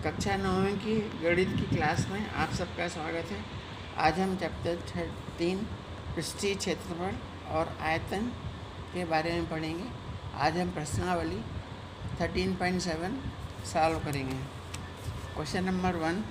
कक्षा 9वीं की गणित की क्लास में आप सबका स्वागत है। आज हम चैप्टर 13 पृष्ठीय क्षेत्रफल और आयतन के बारे में पढ़ेंगे। आज हम प्रश्नावली 13.7 सॉल्व करेंगे। क्वेश्चन नंबर 1,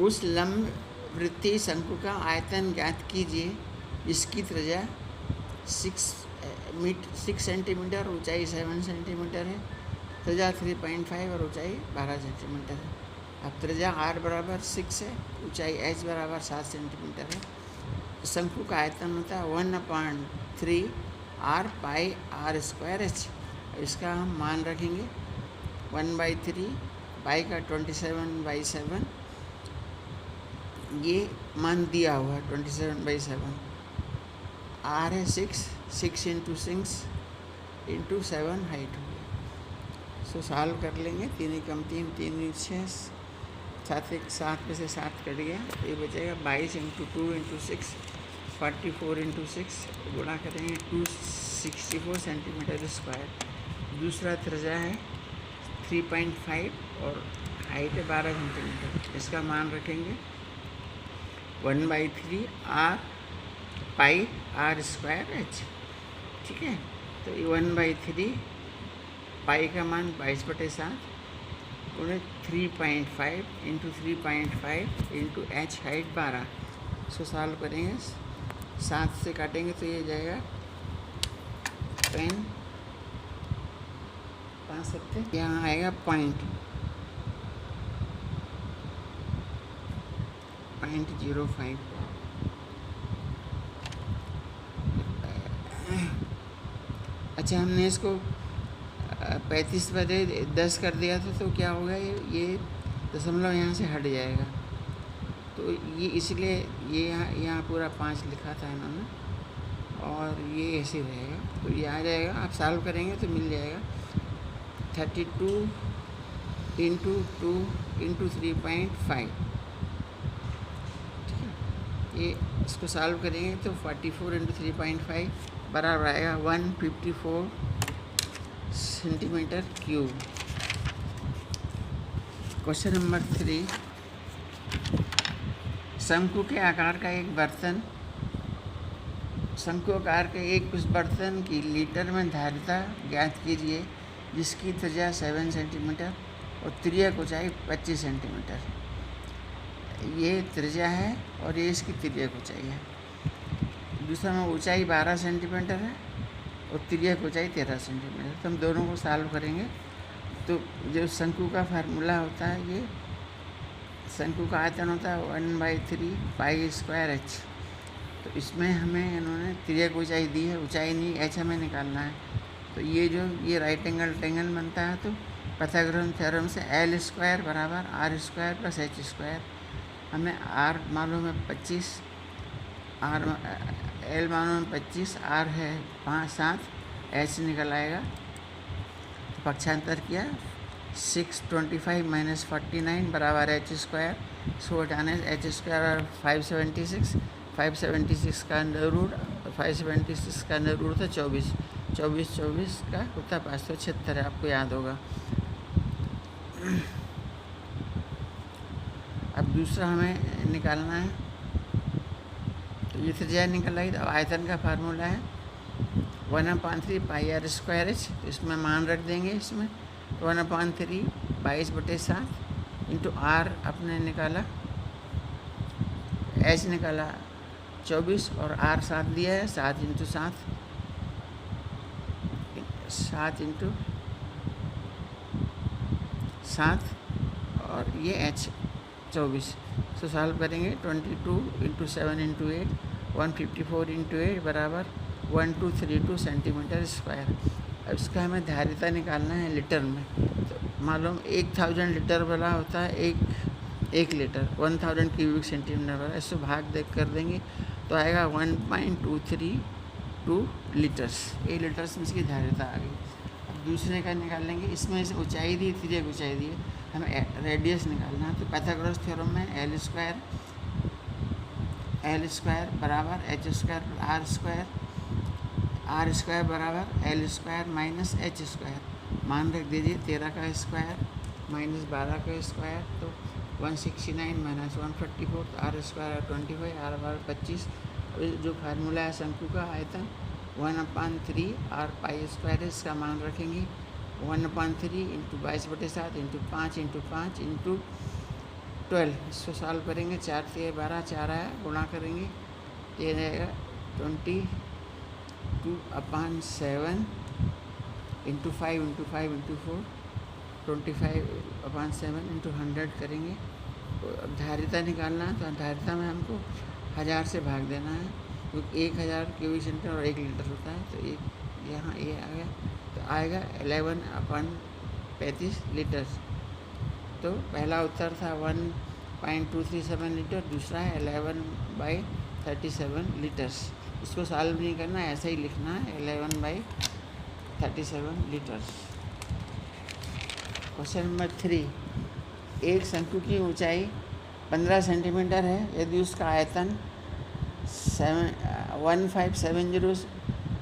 उस लंब वृत्तीय शंकु का आयतन ज्ञात कीजिए जिसकी त्रिज्या 6 सेंटीमीटर, ऊंचाई 7 सेंटीमीटर है, त्रिज्या 3.5 और ऊंचाई 12 सेंटीमीटर है। अब त्रिज्या r बराबर 6 है, ऊंचाई h बराबर 7 सेंटीमीटर है। शंकु का आयतन होता है 1/3 r पाई r स्क्वायर h। इसका हम मान रखेंगे 1/3 पाई का 27/7, ये मान दिया हुआ 27/7। r है 6 इंटू 7 हाइट हो गया। सो सॉल्व कर लेंगे। 3 कम 3, 3 6, 7 में से 7 कट गया, ये बचेगा 22 इंटू 2 इंटू 6, 44 इंटू 6, गुणा करेंगे 264 सेंटीमीटर स्क्वायर। दूसरा त्रिज्या है 3.5 और हाइट है 12 सेंटीमीटर। इसका मान रखेंगे 1/3 r पाई r स्क्वायर h। ठीक है, तो ये 1/3 पाई का मान 22/7 उन्हें 3.5 इंटू 3.5 इंटू h हाइट 12। सो सॉल्व करेंगे, 7 से काटेंगे तो ये जाएगा 10, 5 सकते, यहाँ आएगा पॉइंट 0.05। अच्छा, हमने इसको 35/10 कर दिया था, तो क्या होगा, ये दशमलव यहाँ से हट जाएगा। तो ये इसलिए ये यहाँ पूरा 5 लिखा था इन्होंने, और ये ऐसे रहेगा, तो ये आ जाएगा। आप सॉल्व करेंगे तो मिल जाएगा 32 इंटू 2 इंटू 3.5। ठीक है, ये इसको सॉल्व करेंगे तो 44 इंटू 3.5 बराबर आएगा 154 सेंटीमीटर क्यूब। क्वेश्चन नंबर 3, शंकु के आकार का एक बर्तन, शंकु आकार के एक उस बर्तन की लीटर में धारिता ज्ञात कीजिए जिसकी त्रिज्या 7 सेंटीमीटर और तिर्यक ऊंचाई 25 सेंटीमीटर। ये त्रिज्या है और ये इसकी तिर्यक ऊंचाई है। दूसरा में ऊंचाई 12 सेंटीमीटर है और तिर्यक ऊंचाई 13 सेंटीमीटर। तो हम दोनों को सॉल्व करेंगे। तो जो शंकु का फार्मूला होता है, ये शंकु का आयतन होता है 1/3 पाई स्क्वायर h। तो इसमें हमें इन्होंने तिर्यक ऊंचाई दी है, ऊंचाई नहीं, h हमें निकालना है। तो ये राइट एंगल ट्रायंगल बनता है। तो पाइथागोरस थ्योरम से l स्क्वायर बराबर r square plus h square. हमें r मालूम है 25, l मालूम है 25, r है 7, h निकल आएगा। तो पक्षांतर किया 625 माइनस 49 बराबर h स्क्वायर। सो हटाने h स्क्वायर और 576 का अंडर रूट, 576 का अंडर रूट था 24 का होता 576 है, आपको याद होगा। अब दूसरा हमें निकालना है, तो ये त्रिज्या निकल आई। तो आयतन का फार्मूला है 1/3 पाई r स्क्वायर h। तो इसमें मान रख देंगे। इसमें 1/3 22/7 इंटू r अपने निकाला, h निकाला 24 और r 7 दिया है, 7 इंटू 7 और ये h 24। तो सॉल्व करेंगे 22 इंटू 7 इंटू 8, 154 इंटू 8 बराबर 1232 सेंटीमीटर स्क्वायर। अब इसका हमें धारिता निकालना है लीटर में। तो मालूम 1000 लीटर वाला होता है, एक लीटर 1000 क्यूबिक सेंटीमीटर वाला। इससे भाग देख कर देंगे तो आएगा 1.232 लीटर्स। ये लीटर्स में इसकी धारिता आ गई। अब दूसरे का निकालेंगे। इसमें से ऊंचाई दी, तिर्यक ऊंचाई दी, हमें रेडियस निकालना है। तो पाइथागोरस थ्योरम में l स्क्वायर बराबर h square r square R square बराबर L square minus H square. मान रख दीजिए 13 का स्क्वायर माइनस 12 का स्क्वायर, तो 169 माइनस 144, आर स्क्वायर 25, आर बराबर 25। जो फार्मूला है शंकु का आयतन 1/3 आर पाई स्क्वायर है, इसका मान रखेंगे 1/3 इंटू 22/7 इंटू 5 इंटू 5 इंटू 12। इसको सॉल्व करेंगे, 4 से 12, 4 आया, गुणा करेंगे तो ये रहेगा 22/7 इंटू 5 इंटू 5 इंटू 4, 25/7 इंटू 100 करेंगे। तो अब धारिता निकालना है, तो धारिता में हमको 1000 से भाग देना है, क्योंकि 1000 क्यूबिक सेंटीमीटर और 1 लीटर होता है। तो एक यहाँ ये आ गया, तो आएगा 11/35 लीटर। तो पहला उत्तर था 1.237 लीटर, दूसरा है 11/37 लीटर्स। इसको सॉल्व नहीं करना, ऐसे ही लिखना है 11/37 लीटर्स। क्वेश्चन नंबर 3, एक शंकु की ऊंचाई 15 सेंटीमीटर है, यदि उसका आयतन 1570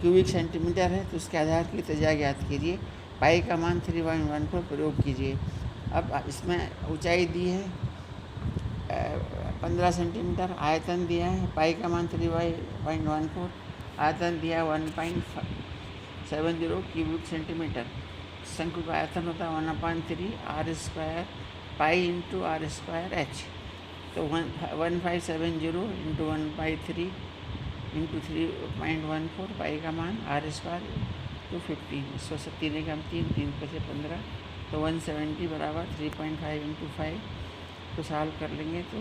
क्यूबिक सेंटीमीटर है, तो उसके आधार की त्रिज्या ज्ञात कीजिए। पाई का मान 3.14 प्रयोग कीजिए। अब इसमें ऊंचाई दी है 15 सेंटीमीटर, आयतन दिया है, पाई का मान 3.14, आयतन दिया 1.70 क्यूबिक सेंटीमीटर। शंकु का आयतन होता है 1/3 r square pi into r square h. तो 1570 इंटू 1/3 इंटू 3.14, पाई का मान आर स्क्वायर तो 15। 170 कम 3 पे से 15, तो 170 बराबर 3.5 इंटू 5 को सॉल्व कर लेंगे तो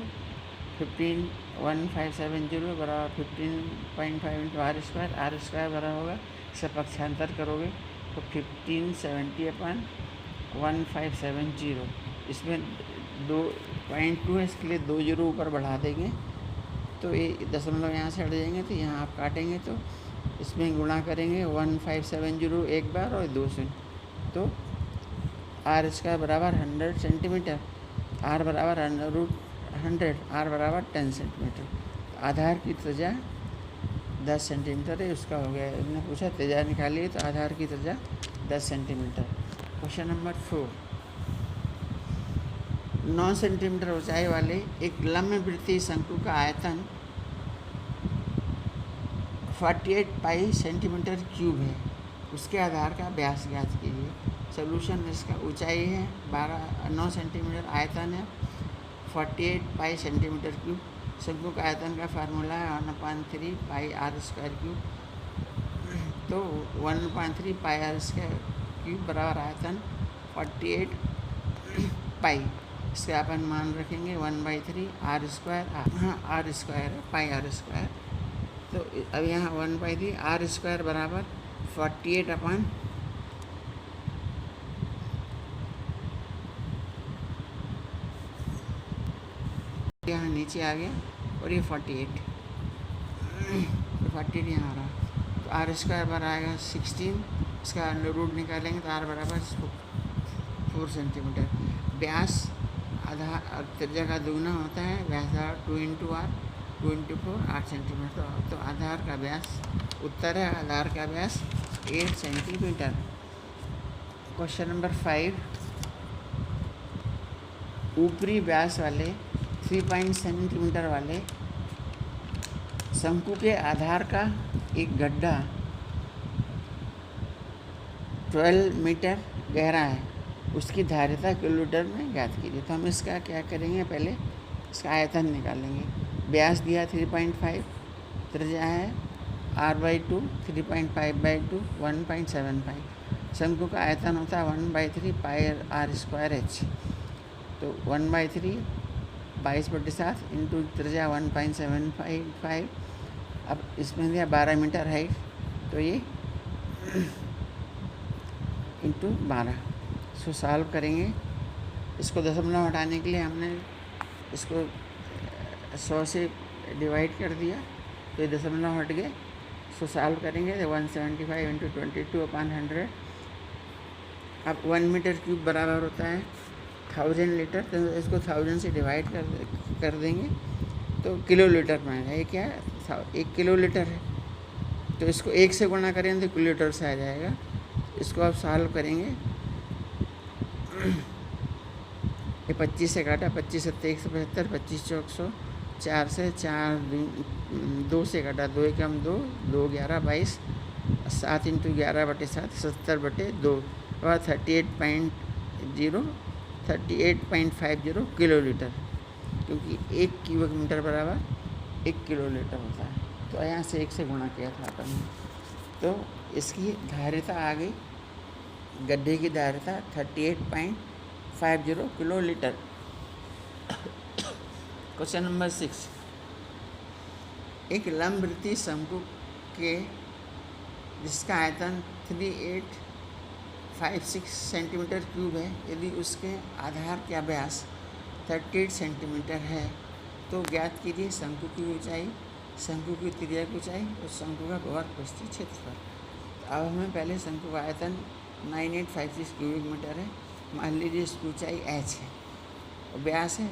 1570 बराबर 15.5 इंटू आर स्क्वायर बराबर होगा, इसका पक्षांतर करोगे तो 1570/1570। इसमें 2.2 है, इसके लिए 2 जीरो ऊपर बढ़ा देंगे, तो ये दशमलव यहाँ से हट जाएंगे, तो यहाँ आप काटेंगे तो इसमें गुणा करेंगे 1570 एक बार और 2 से, तो आर स्क्वायर बराबर 100 सेंटीमीटर, आर बराबर √100, आर बराबर 10 सेंटीमीटर। आधार की त्रिज्या 10 सेंटीमीटर है, उसका हो गया। इन्होंने पूछा त्रिज्या निकालिए, तो आधार की त्रिज्या 10 सेंटीमीटर। क्वेश्चन नंबर 4, 9 सेंटीमीटर ऊंचाई वाले एक लंबवृत्तीय शंकु का आयतन 48 पाई सेंटीमीटर क्यूब है, उसके आधार का व्यास ज्ञात कीजिए। सोल्यूशन, इसका ऊंचाई है 9 सेंटीमीटर, आयतन है 48 पाई सेंटीमीटर क्यूब। शंकु का आयतन का फार्मूला है 1/3 पाई आर स्क्वायर क्यूब। तो 1/3 पाई आर स्क्वायर क्यूब बराबर आयतन 48 पाई। इसके अपन मान रखेंगे 1/3 आर स्क्वायर, हाँ आर स्क्वायर है, पाई आर स्क्वायर। तो अब यहाँ 1/3 आर स्क्वायर बराबर 48 यहाँ नीचे आ गया, और ये 48 यहाँ आ रहा, तो आर स्क्वायर बराबर आएगा 16। इसका अंडर रूट निकालेंगे तो आर बराबर 4 सेंटीमीटर। व्यास आधार त्रिज्या का दुगना होता है, व्यास 2 इंटू आर 2 इंटू 4 8 सेंटीमीटर। तो आधार का व्यास, उत्तर है आधार का व्यास 8 सेंटीमीटर। क्वेश्चन नंबर 5, ऊपरी व्यास वाले 3 सेंटीमीटर वाले शंकु के आधार का एक गड्ढा 12 मीटर गहरा है, उसकी धारिता किलोमीटर में ज्ञात कीजिए। तो हम इसका क्या करेंगे, पहले इसका आयतन निकालेंगे। व्यास दिया 3.5, त्रिज्या है r/2, 3.5/2 1.75। शंकु का आयतन होता है 1/3 पाई आर स्क्वायर एच। तो 1/3 22/7 इंटू त्रिज्या 1.75। अब इसमें दिया 12 मीटर हाइट, तो ये इंटू 12। इसको सॉल्व करेंगे। इसको दशमलव हटाने के लिए हमने इसको 100 से डिवाइड कर दिया, तो ये दशमलव हट गए। इसको सॉल्व करेंगे तो 175 इंटू 22/100। अब 1 मीटर क्यूब बराबर होता है 1000 लीटर, तो इसको 1000 से डिवाइड कर देंगे तो किलो लीटर में आएगा। ये क्या है, 1 किलो लीटर है। तो इसको 1 से गुणा करेंगे तो कैलकुलेटर से आ जाएगा। इसको आप सॉल्व करेंगे। ये 25 से काटा, 25 सत्ते 175, 25 चौक 100, 4 से 4 2 से काटा, 2 एकम 2, 2 11 22, 7 इंटू 11/7 70/2 और 38.50 किलोलीटर, क्योंकि 1 क्यूबिक मीटर बराबर 1 किलोलीटर होता है। तो यहाँ से 1 से गुणा किया था अपन ने। तो इसकी धारिता आ गई, गड्ढे की धारिता 38.50 किलोलीटर। क्वेश्चन नंबर 6, एक लंबवृत्तीय शंकु के जिसका आयतन 3856 सेंटीमीटर क्यूब है, यदि उसके आधार का व्यास 38 सेंटीमीटर है तो ज्ञात कीजिए शंकु की ऊंचाई, शंकु की त्रिज्या की ऊंचाई और शंकु का भौतिक पृष्ठीय क्षेत्रफल। अब हमें पहले शंकु का आयतन 9856 क्यूबिक मीटर है। मान लीजिए इसकी ऊंचाई h है और व्यास है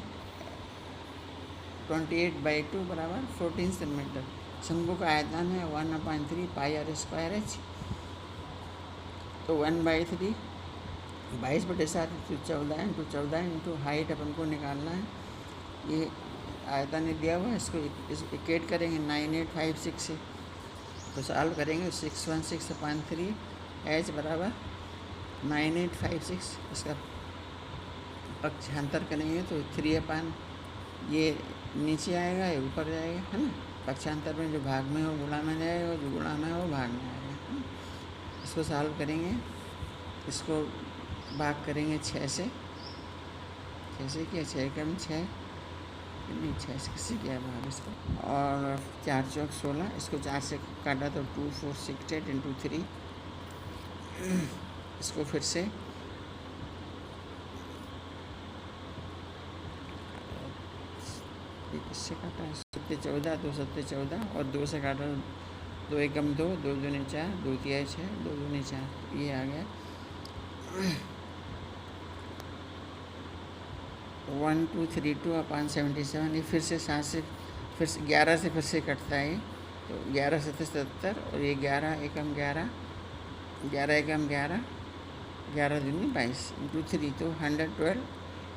28/2 बराबर 14 सेंटीमीटर। शंकु का आयतन है 1/3 पाई r स्क्वायर h। तो 1/3 22/7 14 इंटू 14 इंटू हाइट अपन को निकालना है। ये आयतन दिया हुआ है, इसको इक्वेट करेंगे 9856 से, तो सॉल्व करेंगे 616/3 h बराबर 9856। इसका पक्षांतर करेंगे तो 3/, ये नीचे आएगा, ये ऊपर जाएगा, है ना। पक्षांतर में जो भाग में हो गुणा में जाएगा, जो गुणा में हो भाग में आएगा, है ना? इसको सॉल्व करेंगे, इसको भाग करेंगे 6 से, 6 से किया, 6 कम 6 नहीं 6 से किसी किया भाग इसको, और 4 चौक 16, इसको 4 से काटा तो 2468 इंटू 3। इसको फिर से इससे काटा 7 14, 2 7 14 और 2 से काटा 2 एकम 2, 2 दूनी 4, 2 तिहाई 6, 2 दूनी 4, ये आ गया 1232/77। ये फिर से 7 से फिर से 11 से फिर से कटता है, तो 11 7 77 और ये 11 एकम 11, 11 एकम 11, 11 दूनी 22 इंटू 3, तो 112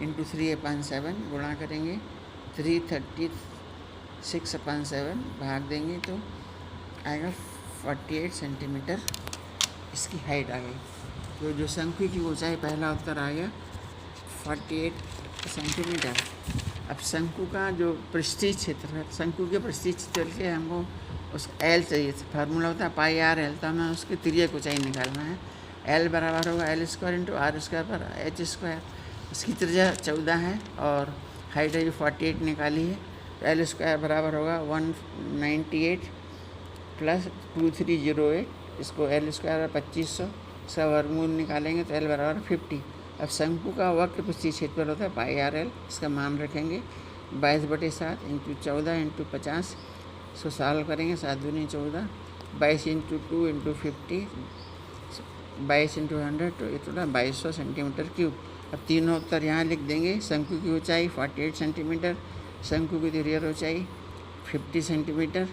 इंटू 3/7 गुणा करेंगे 336/7 भाग देंगे तो आएगा 48 सेंटीमीटर इसकी हाइट आ गई। तो जो शंकु की ऊंचाई, पहला उत्तर आ गया 48 सेंटीमीटर। अब शंकु का जो पृष्ठीय क्षेत्र है, शंकु के पृष्ठीय क्षेत्र के हमको उस L चाहिए, फार्मूला होता है पाई r L, तो हमें उसकी त्रिज्या की ऊंचाई निकालना है। L बराबर होगा L square into R square पर h स्क्वायर। इसकी त्रिज्या 14 है और हाइट है जो 48 निकाली है, तो L स्क्वायर बराबर होगा 198 प्लस 2308, इसको L स्क्वायर 2500, इसका वर्गमूल निकालेंगे तो L बराबर 50। अब शंकु का वक्र पृष्ठीय क्षेत्रफल होता है पाई r L, इसका मान रखेंगे 22/7 इंटू 14 इंटू 50, इसको सॉल्व करेंगे 7 दूनी 14, 22 इंटू 2 इंटू 50, 22 इंटू 100, तो ये थोड़ा 2200 सेंटीमीटर क्यूब। अब तीनों उत्तर यहाँ लिख देंगे। शंकु की ऊंचाई 48 सेंटीमीटर, शंकु की त्रिज्या ऊंचाई 50 सेंटीमीटर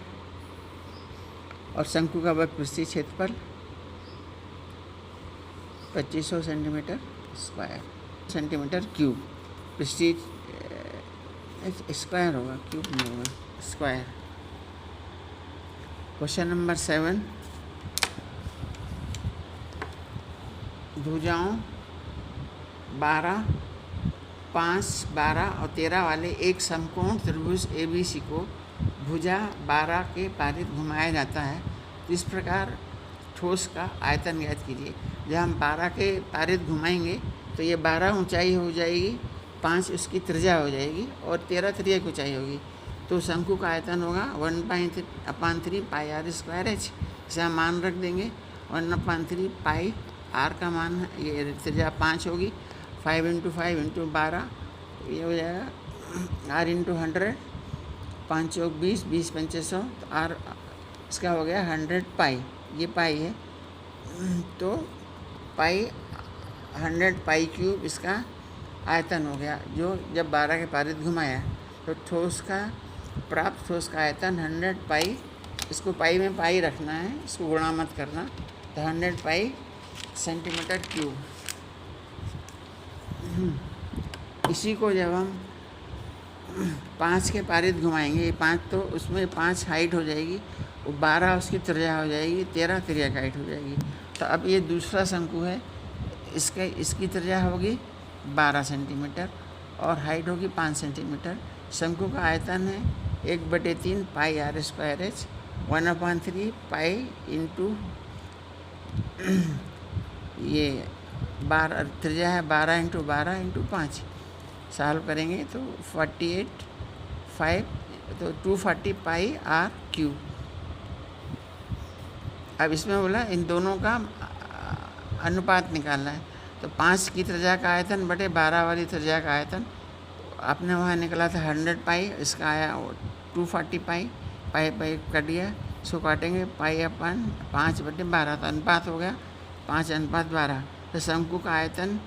और शंकु का वक्र पृष्ठीय क्षेत्रफल 2500 सेंटीमीटर स्क्वायर, सेंटीमीटर क्यूब। पृष्ठीय स्क्वायर होगा, क्यूब नहीं होगा, स्क्वायर। क्वेश्चन नंबर 7, भुजाओं 12, 5, 12 और 13 वाले एक समकोण त्रिभुज ABC को भुजा 12 के पारित घुमाया जाता है। तो इस प्रकार ठोस का आयतन ज्ञात कीजिए। जब हम 12 के पारित घुमाएंगे तो ये 12 ऊंचाई हो जाएगी, 5 उसकी त्रिज्या हो जाएगी और 13 त्रिज्या की ऊंचाई होगी। तो शंकु का आयतन होगा 1/3 पाई r स्क्वायर h। इसे हम मान रख देंगे 1/3 पाई r का मान है, ये त्रिज्या 5 होगी, 5 इंटू 5 इंटू 12, ये हो जाएगा r इंटू 100, 5 चौक 20, 20 पंचे 100, तो r इसका हो गया 100 पाई, ये पाई है, तो पाई 100 पाई क्यूब इसका आयतन हो गया। जो जब 12 के पारित घुमाया तो ठोस का प्राप्त ठोस का आयतन 100 पाई इसको पाई में पाई रखना है, इसको गुणा मत करना। तो 100 पाई सेंटीमीटर क्यूब। इसी को जब हम 5 के पारित घुमाएंगे, 5 तो उसमें 5 हाइट हो जाएगी, वो 12 उसकी त्रिज्या हो जाएगी, 13 त्रिज्या का हाइट हो जाएगी। तो अब ये दूसरा शंकु है, इसकी त्रिज्या होगी 12 सेंटीमीटर और हाइट होगी 5 सेंटीमीटर। शंकु का आयतन है 1/3 pi R square H, 1/3 pi into ये 12 त्रिज्या है, 12 इंटू 12 इंटू 5। सॉल्व करेंगे तो 240 पाई आर क्यूब। अब इसमें बोला इन दोनों का अनुपात निकालना है। तो 5 की त्रिज्या का आयतन बटे 12 वाली त्रिज्या का आयतन, आपने वहाँ निकला था 100 पाई, इसका आया 240 पाई, पाई कट गया, इसको काटेंगे पाई अपन 5/12, तो अनुपात हो गया 5:12। तो शंकु का आयतन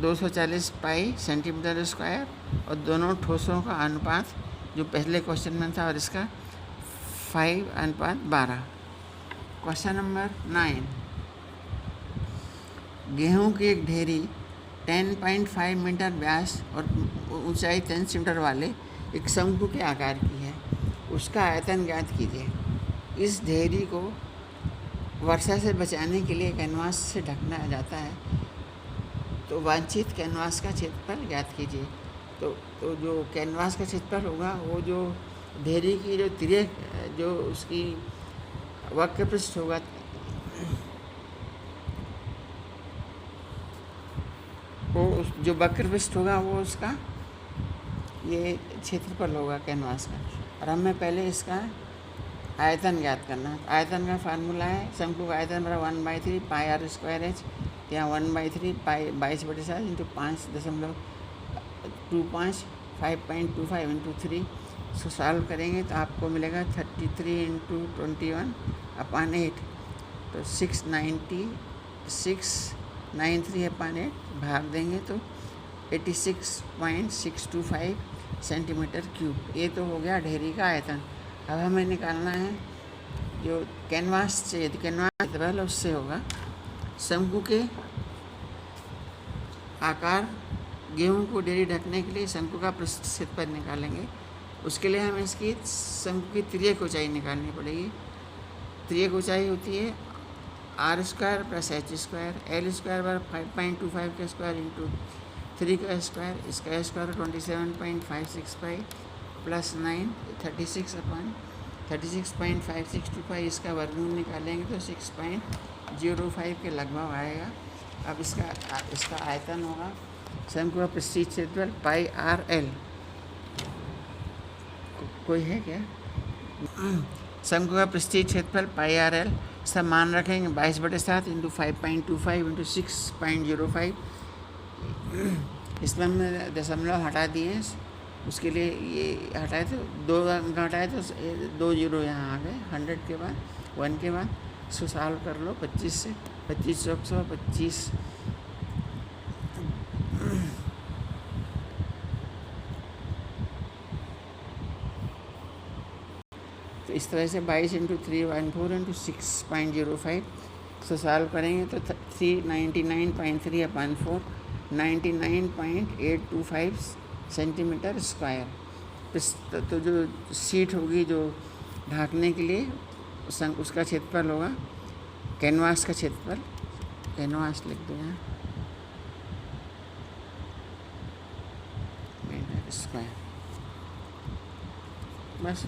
240 पाई सेंटीमीटर स्क्वायर और दोनों ठोसों का अनुपात जो पहले क्वेश्चन में था और इसका 5:12। क्वेश्चन नंबर 9, गेहूं की एक ढेरी 10.5 मीटर व्यास और ऊंचाई 10 सेंटीमीटर वाले एक शंकु के आकार की है, उसका आयतन ज्ञात कीजिए। इस ढेरी को वर्षा से बचाने के लिए कैनवास से ढकना जाता है, तो वांछित कैनवास का क्षेत्रफल ज्ञात कीजिए। तो जो कैनवास का क्षेत्रफल होगा वो जो ढेरी की जो जो उसकी वक्र पृष्ठ होगा, वो जो वक्र पृष्ठ होगा वो उसका ये क्षेत्रफल होगा कैनवास का। और हमें पहले इसका आयतन ज्ञात करना है। आयतन का फार्मूला है शंकु का आयतन बराबर 1/3 पाई आर स्क्वायर एच, यहाँ 1/3 पाई 22/7 इंटू 5.25 5.25 इंटू 3। इसको सॉल्व करेंगे तो आपको मिलेगा 33 इंटू 21/8, तो 693/8 भाग देंगे तो 86.625 सेंटीमीटर क्यूब। ये तो हो गया ढेरी का आयतन। अब हमें निकालना है जो कैनवास चाहिए, तो कैनवास पहले उससे होगा शंकु के आकार, गेहूं को ढेरी ढकने के लिए शंकु का पृष्ठ क्षेत्रफल निकालेंगे। उसके लिए हमें इसकी शंकु की तिर्यक ऊंचाई निकालनी पड़ेगी। तिर्यक ऊंचाई होती है r square plus h square, l square बराबर 5.25 का स्क्वायर इंटू 3 का स्क्वायर, इसका स्क्वायर 27.565 प्लस 9 36.565, इसका वर्गमूल निकालेंगे तो 6.05 के लगभग आएगा। अब इसका आयतन होगा शंकु का पृष्ठीय क्षेत्रफल पाई आर एल। कोई है क्या? शंकु का पृष्ठीय क्षेत्रफल पाई आर एल, सब मान रखेंगे 22/7 इंटू 5.25 इंटू 6.05। इसमें हमने दशमलव हटा दिए, उसके लिए ये हटाए तो 2 अंक हटाए तो 2 जीरो यहाँ आ गए 100 के बाद 1 के बाद। इसको सॉल्व कर लो 25 से, 25 चौक 125, तो इस तरह से 22 इंटू 314 इंटू 6.05 से सॉल्व करेंगे तो 399.3/4 99.825 सेंटीमीटर स्क्वायर। तो जो सीट होगी जो ढाकने के लिए उसका क्षेत्रफल होगा कैनवास का क्षेत्रफल, कैनवास लिख दो यहाँ स्क्वायर, बस।